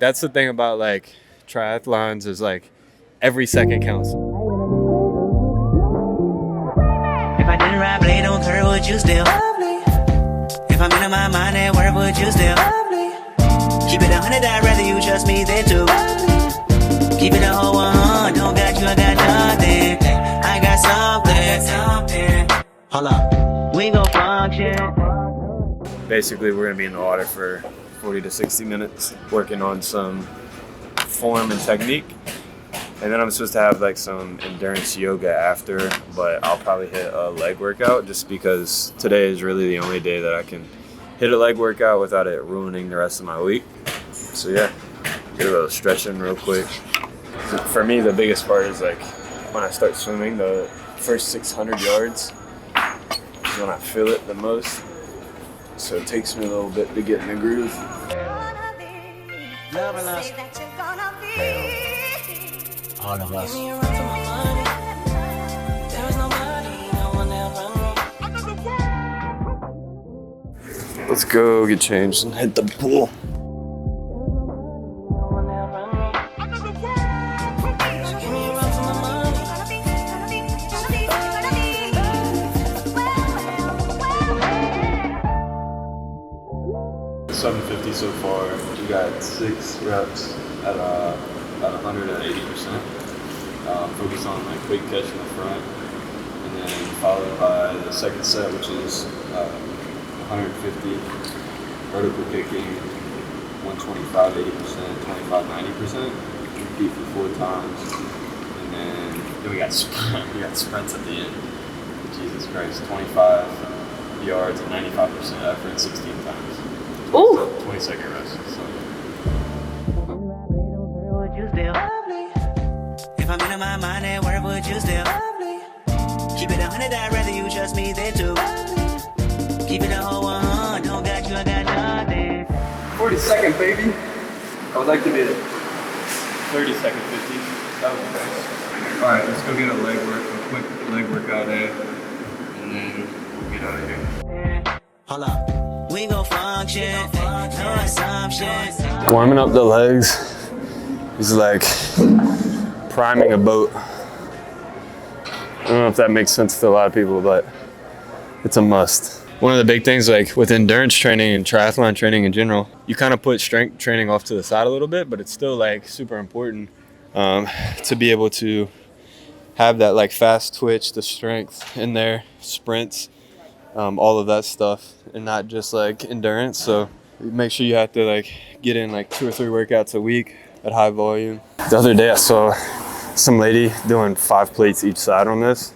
That's the thing about like triathlons is like every second counts. If I didn't ride blade on curve, would you still love me? If I'm in my mind at work, would you still love me? Keep it 100, I'd rather you trust me than to love me. Keep it a whole 100, don't got you, I got nothing. I got something. Hold up, we gon' function. Basically, we're gonna be in the water for 40 to 60 minutes, working on some form and technique. And then I'm supposed to have like some endurance yoga after, but I'll probably hit a leg workout just because today is really the only day that I can hit a leg workout without it ruining the rest of my week. So yeah, get a little stretching real quick. For me, the biggest part is like when I start swimming, the first 600 yards is when I feel it the most. So it takes me a little bit to get in the groove. Love or lust? All of us. Let's go get changed and hit the pool. $750 so far. We got 6 reps at about 180%. Focus on like quick catch in the front, and then followed by the second set, which is 150 vertical kicking, 125 80%, 25 90%. Repeat for 4 times, and then we got sprints at the end. Jesus Christ, 25 yards and 95% effort 16 times. Ooh. 20-second rest. So. Would you still love me? If I'm in my mind at work, would you still love me? Keep it 100, I'd rather you trust me than to love me. Keep it a whole 100, don't got you, I got nothing. 40-second, baby. I would like to be at 30-second 50. That would be nice. All right, let's go get a quick leg workout in, and then we'll get out of here. Hold up, we gon' function, no assumptions. Warming up the legs is like priming a boat. I don't know if that makes sense to a lot of people, but it's a must. One of the big things like with endurance training and triathlon training in general, you kind of put strength training off to the side a little bit, but it's still like super important to be able to have that like fast twitch, the strength in there, sprints, all of that stuff, and not just like endurance. So make sure you have to like get in like 2 or 3 workouts a week at high volume. The other day I saw some lady doing 5 plates each side on this,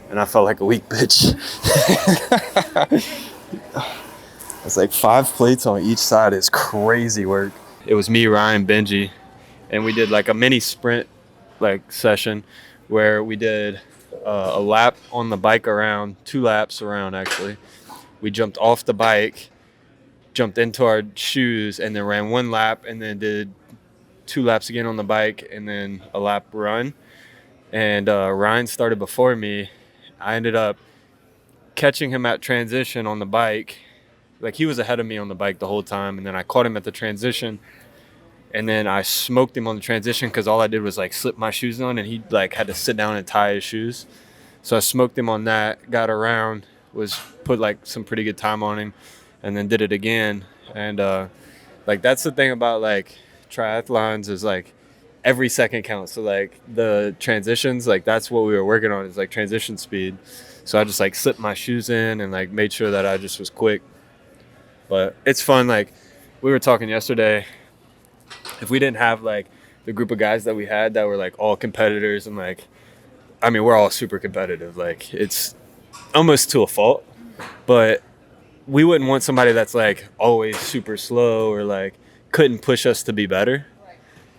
and I felt like a weak bitch. It's like 5 plates on each side is crazy work. It was me, Ryan, Benji, and we did like a mini sprint like session where we did a lap on the bike around, 2 laps around actually. We jumped off the bike, jumped into our shoes, and then ran 1 lap, and then did 2 laps again on the bike, and then a lap run. And Ryan started before me. I ended up catching him at transition on the bike. Like he was ahead of me on the bike the whole time, and then I caught him at the transition, and then I smoked him on the transition because all I did was like slip my shoes on, and he like had to sit down and tie his shoes. So I smoked him on that, got around, put like some pretty good time on him, and then did it again. And like that's the thing about like triathlons is like every second counts. So like the transitions, like that's what we were working on, is like transition speed. So I just like slipped my shoes in and like made sure that I just was quick. But it's fun. Like we were talking yesterday, if we didn't have like the group of guys that we had that were like all competitors, and like, I mean, we're all super competitive. Like it's almost to a fault, but we wouldn't want somebody that's like always super slow or like couldn't push us to be better,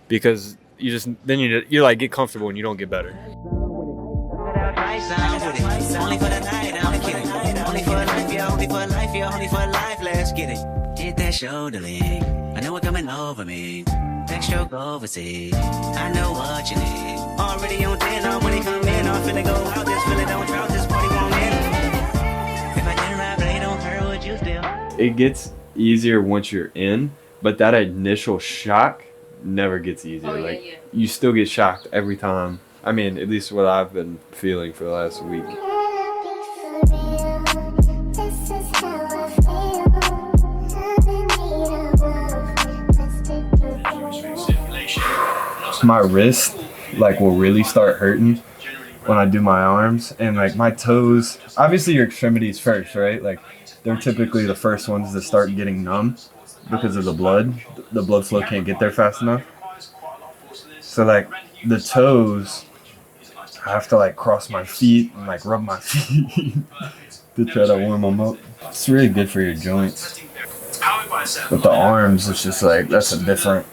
because you like get comfortable and you don't get better. Only for the night, I'm kidding. Only for life, yeah, only for life, yeah, only for life, let's get it. Hit that shoulder lean. I know it coming over me. Backstroke overseas. I know what you need. Already on 10, I'm when he come in. I'm finna go out, this feeling don't drought, this party won't end. If I didn't ride blade on her, would you still? It gets easier once you're in, but that initial shock never gets easier. Oh, yeah, like yeah. you still get shocked every time. I mean, at least what I've been feeling for the last week. My wrist like will really start hurting when I do my arms, and like my toes, obviously your extremities first, right? Like they're typically the first ones to start getting numb because of the blood. The blood flow can't get there fast enough. So like the toes, I have to like cross my feet and like rub my feet to try to warm them up. It's really good for your joints. But the arms, it's just like, that's a different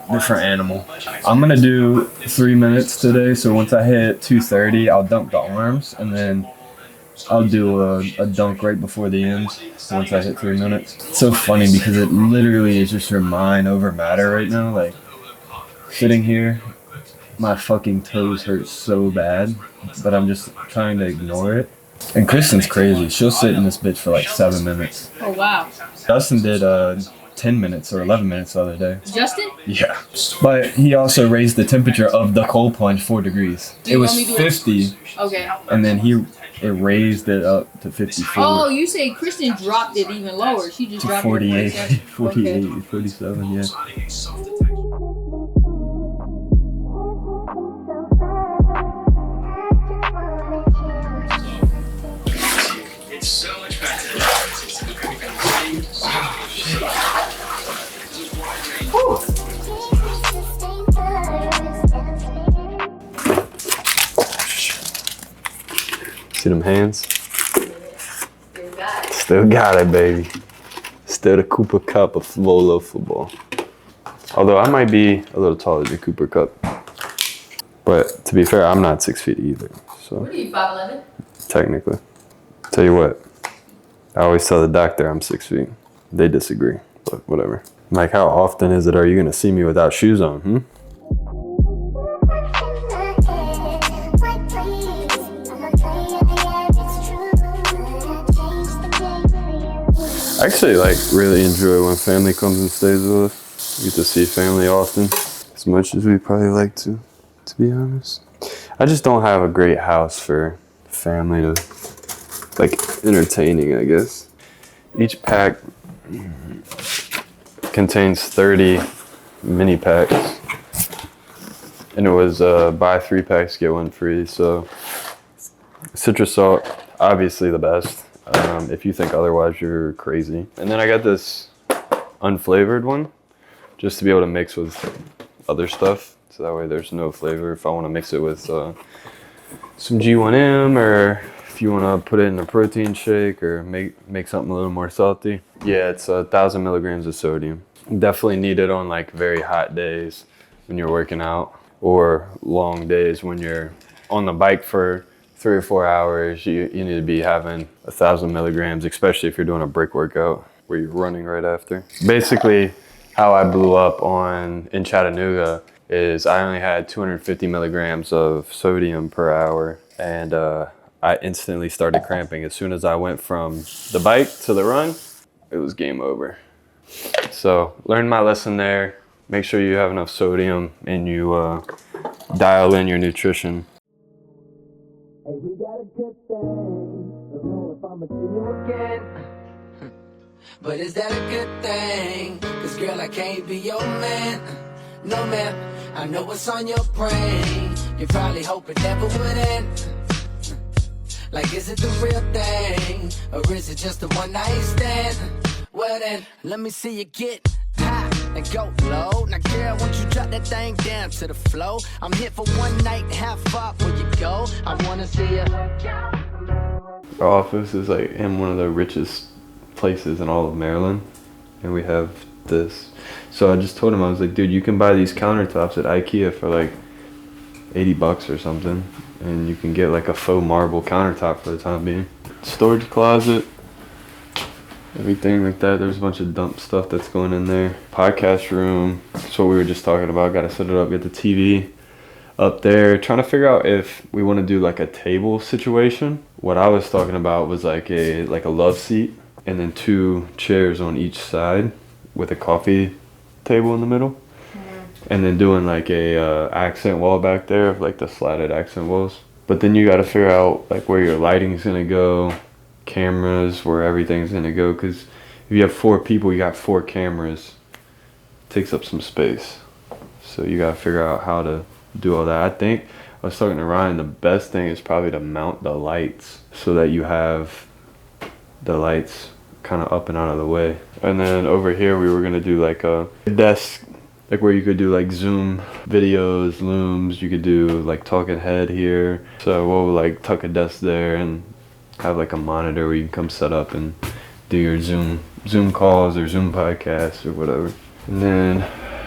animal. I'm gonna do 3 minutes today, so once I hit 2:30, I'll dunk the arms, and then I'll do a dunk right before the end once I hit 3 minutes. It's so funny because it literally is just your mind over matter right now. Like, sitting here, my fucking toes hurt so bad, but I'm just trying to ignore it. And Kristen's crazy. She'll sit in this bitch for like 7 minutes. Oh, wow. Justin did 10 minutes or 11 minutes the other day. Justin? Yeah. But he also raised the temperature of the cold plunge 4 degrees. It was 50. Okay. And then it raised it up to 54. Oh, you say Kristen dropped it even lower. She just dropped 48, it 48, okay. 47, yeah. It's so much better. See them hands? Still got it, baby. Still the Cooper Cup of Volo football. Although I might be a little taller than Cooper Cup. But to be fair, I'm not 6 feet either. So What are you, 5'11"? technically. Tell you what, I always tell the doctor I'm 6 feet. They disagree, but whatever. Like, how often are you gonna see me without shoes on, I actually like really enjoy when family comes and stays with us. We get to see family often, as much as we probably like to be honest. I just don't have a great house for family to, like, entertaining, I guess. Each pack contains 30 mini packs, and it was buy 3 packs get 1 free. So citrus salt, obviously the best. If you think otherwise, you're crazy. And then I got this unflavored one, just to be able to mix with other stuff, so that way there's no flavor. If I want to mix it with some G1M, or if you want to put it in a protein shake, or make something a little more salty. Yeah, it's 1,000 milligrams of sodium. Definitely need it on like very hot days when you're working out, or long days when you're on the bike for 3 or 4 hours. You need to be having 1,000 milligrams, especially if you're doing a brick workout where you're running right after. Basically, how I blew up in Chattanooga is I only had 250 milligrams of sodium per hour, and I instantly started cramping. As soon as I went from the bike to the run, it was game over. So learn my lesson there. Make sure you have enough sodium and you dial in your nutrition. Hey, we got a good thing. Don't know if I'ma see you again. But is that a good thing? Cause girl, I can't be your man. No man, I know what's on your brain. You probably hope it never would end. Like, is it the real thing? Or is it just a one night stand? Well then, let me see you get high and go low. Now girl, won't you drop that thing down to the floor? I'm here for one night, how far will you go? I wanna see you. Our office is like in one of the richest places in all of Maryland, and we have this. So I just told him, I was like, dude, you can buy these countertops at IKEA for like $80 or something, and you can get like a faux marble countertop for the time being. Storage closet, everything like that. There's a bunch of dump stuff that's going in there. Podcast room, that's what we were just talking about. Gotta set it up, get the TV up there. Trying to figure out if we want to do like a table situation. What I was talking about was like a love seat, and then 2 chairs on each side with a coffee table in the middle. and then doing like a accent wall back there, like the slatted accent walls. But then you got to figure out like where your lighting's gonna go, cameras, where everything's gonna go. Because if you have 4 people, you got 4 cameras. Takes up some space. So you got to figure out how to do all that. I think I was talking to Ryan. The best thing is probably to mount the lights so that you have the lights kind of up and out of the way. And then over here we were gonna do like a desk, like where you could do like Zoom videos, Looms. You could do like talking head here. So we'll like tuck a desk there and have like a monitor where you can come set up and do your Zoom calls or Zoom podcasts or whatever. And then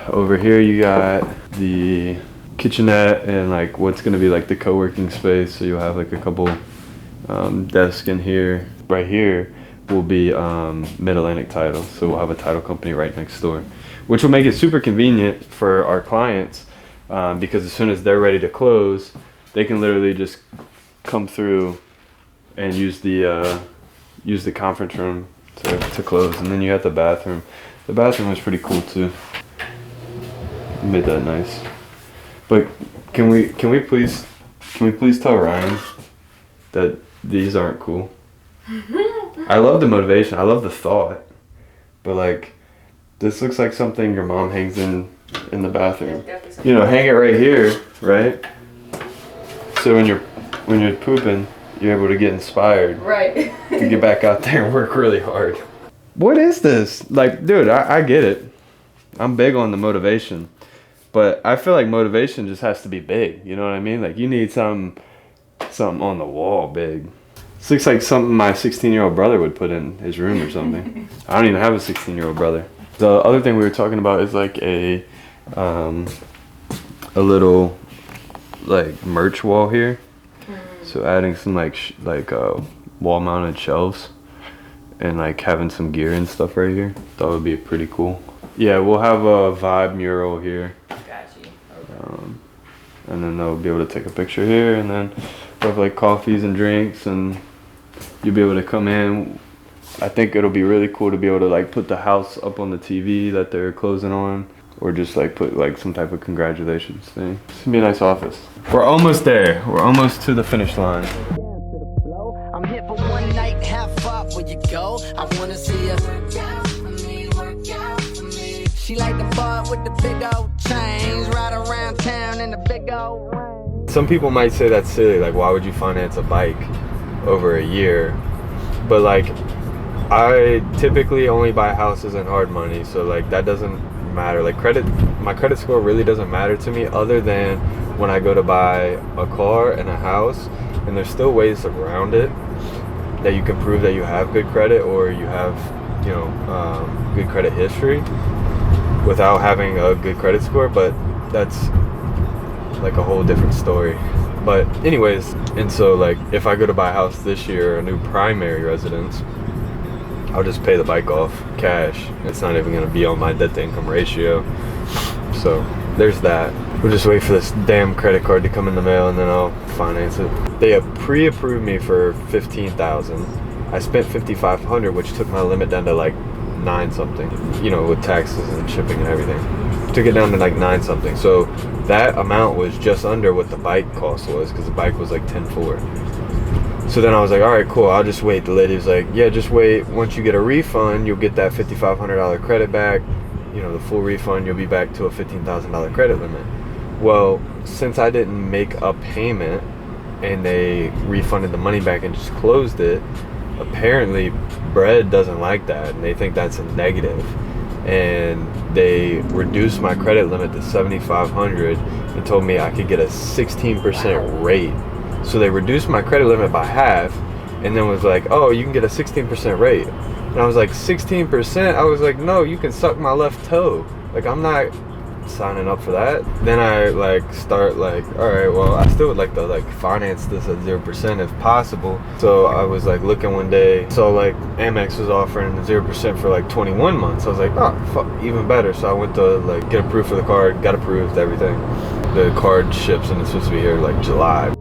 over here you got the kitchenette and like what's gonna be like the co-working space. So you'll have like a couple desks in here. Right here will be Mid-Atlantic Title, so we'll have a title company right next door, which will make it super convenient for our clients because as soon as they're ready to close, they can literally just come through and use the conference room to close. And then you have the bathroom. The bathroom is pretty cool too. Made that nice. But can we please tell Ryan that these aren't cool? I love the motivation. I love the thought. But like, this looks like something your mom hangs in the bathroom. You know, hang it right here, right? So when you're pooping, you're able to get inspired. Right. To get back out there and work really hard. What is this? Like, dude, I get it. I'm big on the motivation. But I feel like motivation just has to be big. You know what I mean? Like, you need something on the wall big. This looks like something my 16-year-old brother would put in his room or something. I don't even have a 16-year-old brother. The other thing we were talking about is like a little like merch wall here. So adding some like wall-mounted shelves and like having some gear and stuff right here. That would be pretty cool. Yeah, we'll have a vibe mural here. Got you. Okay. And then they'll be able to take a picture here, and then we'll have like coffees and drinks, and you'll be able to come in. I think it'll be really cool to be able to like put the house up on the TV that they're closing on, or just like put like some type of congratulations thing. It's gonna be a nice office. We're almost there. We're almost to the finish line. I'm here for one night, have fun where you go. I wanna see you work out for me, work out for me. She like the bud with the big old chains, ride around town in the big old rain. Some people might say that's silly, like why would you finance a bike over a year? But like, I typically only buy houses in hard money, so like that doesn't matter. Like my credit score really doesn't matter to me, other than when I go to buy a car and a house, and there's still ways around it that you can prove that you have good credit, or you have, you know, good credit history without having a good credit score. But that's like a whole different story. But anyways, and so like if I go to buy a house this year, a new primary residence, I'll just pay the bike off cash. It's not even gonna be on my debt to income ratio. So there's that. We'll just wait for this damn credit card to come in the mail, and then I'll finance it. They have pre-approved me for $15,000. I spent $5,500, which took my limit down to like 9 something, you know, with taxes and shipping and everything. Took it down to like 9 something. So that amount was just under what the bike cost was, because the bike was like 10.4. So then I was like, all right, cool, I'll just wait. The lady was like, yeah, just wait. Once you get a refund, you'll get that $5,500 credit back. You know, the full refund, you'll be back to a $15,000 credit limit. Well, since I didn't make a payment and they refunded the money back and just closed it, apparently Bread doesn't like that, and they think that's a negative. And they reduced my credit limit to $7,500 and told me I could get a 16% rate. So they reduced my credit limit by half, and then was like, oh, you can get a 16% rate. And I was like, 16%? I was like, no, you can suck my left toe. Like, I'm not signing up for that. Then I like start like, all right, well, I still would like to like finance this at 0% if possible. So I was like looking one day, so like Amex was offering 0% for like 21 months. I was like, oh fuck, even better. So I went to like get approved for the card, got approved, everything. The card ships and it's supposed to be here like July.